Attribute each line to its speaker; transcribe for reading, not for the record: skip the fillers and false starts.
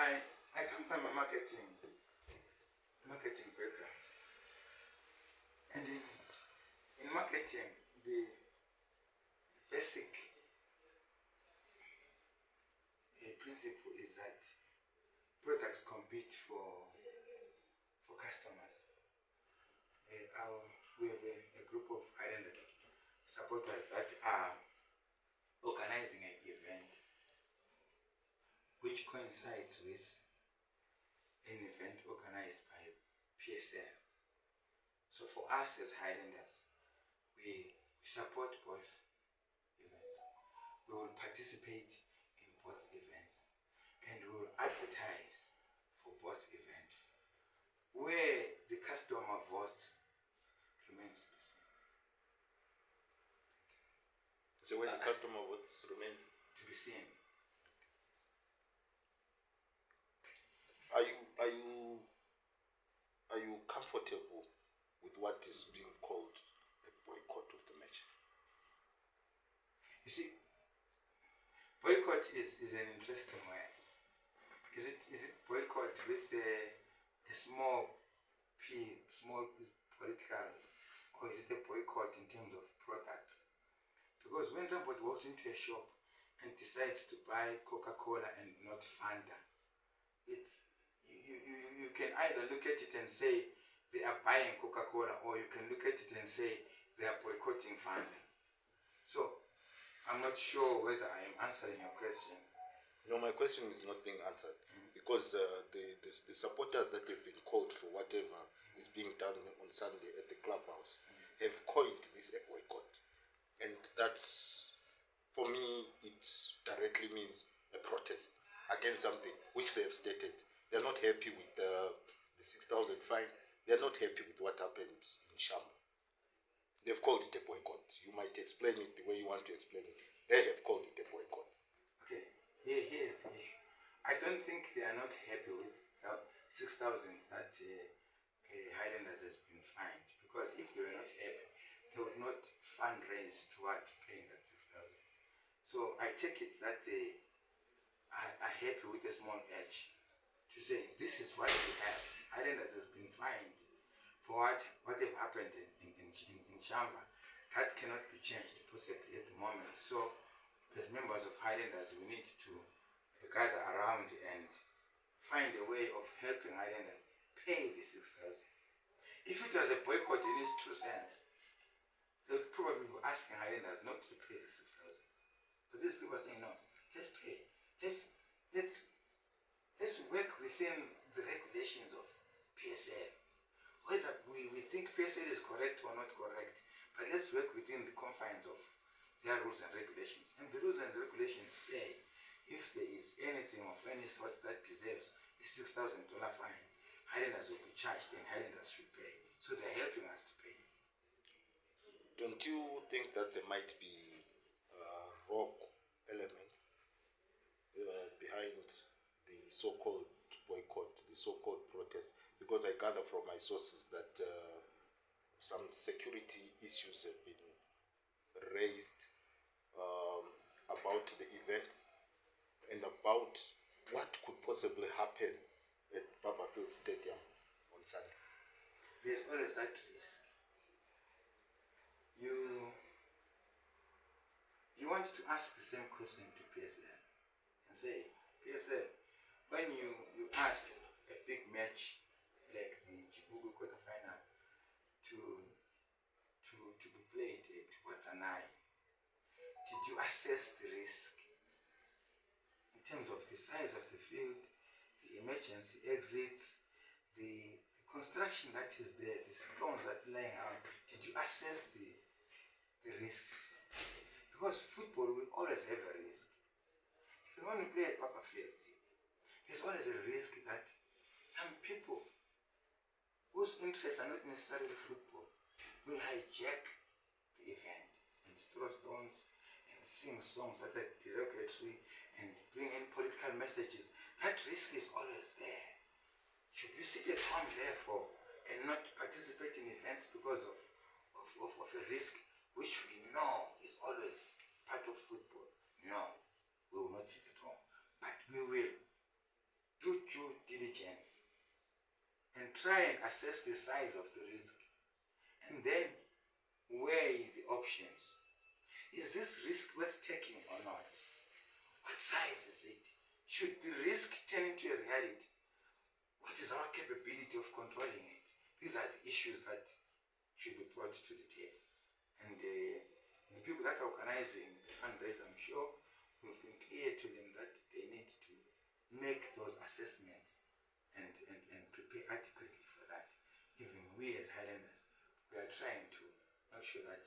Speaker 1: I come from a marketing background, and in marketing, the basic principle is that products compete for customers. We have a group of Highlanders supporters that are organizing an event which coincides with an event organized by PSL. So for us as Highlanders, we support both events. We will participate in both events, and we will advertise for both events. Where the customer votes remains to be seen.
Speaker 2: So when the customer votes remains
Speaker 1: to be seen.
Speaker 2: Are you comfortable with what is being called a boycott of the match?
Speaker 1: You see, boycott is an interesting word. Is it boycott with a small political, or is it a boycott in terms of product? Because when somebody walks into a shop and decides to buy Coca-Cola and not Fanta, you can either look at it and say they are buying Coca-Cola, or you can look at it and say they are boycotting Fanta. So I'm not sure whether I am answering your question.
Speaker 2: No, my question is not being answered because the supporters that have been called for whatever is being done on Sunday at the clubhouse have coined this a boycott, and that's, for me, it directly means a protest against something which they have stated. They're not happy with the 6,000 fine. They're not happy with what happened in Shamba. They've called it a boycott. You might explain it the way you want to explain it. They have called it a boycott.
Speaker 1: Okay, here's the issue. I don't think they are not happy with 6,000 that Highlanders has been fined, because if they were not happy, they would not fundraise towards paying that 6,000. So I take it that they are happy with a small edge to say this is what we have. Highlanders has been fined for what have happened in Shamba. That cannot be changed possibly at the moment. So as members of Highlanders, we need to gather around and find a way of helping Highlanders pay the 6,000. If it was a boycott in its true sense, they would probably be asking Highlanders not to pay the 6,000. But these people are saying, no, let's pay. Let's work within the regulations of PSL. Whether we think PSL is correct or not correct, but let's work within the confines of their rules and regulations. And the rules and regulations say, if there is anything of any sort that deserves a $6,000 fine, Highlanders will be charged and Highlanders should pay. So they're helping us to pay.
Speaker 2: Don't you think that there might be rogue elements behind the so-called boycott, the so-called protest? Because I gather from my sources that some security issues have been raised about the event and about what could possibly happen at Barberfield Stadium on Sunday.
Speaker 1: There's always that risk. You want to ask the same question to PSL and say, PSL, when you asked a big match like the Chibugu quarterfinal to be played at Watsanai, did you assess the risk in terms of the size of the field, the emergency exits, the construction that is there, the stones that are lying out? Did you assess the risk? Because football will always have a risk. If you want to play at Barberfield, there's always a risk that some people whose interests are not necessarily football will hijack the event and throw stones and sing songs that are derogatory and bring in political messages. That risk is always there. Should you sit at home therefore and not participate in events because of a risk which we know is always part of football? No, we will not sit at home. But we will do try and assess the size of the risk and then weigh the options. Is this risk worth taking or not? What size is it? Should the risk turn into a reality? What is our capability of controlling it? These are the issues that should be brought to the table. And the people that are organizing the fundraiser, I'm sure we've been clear to them that they need to make those assessments and prepare adequately for that. Even we as Highlanders, we are trying to make sure that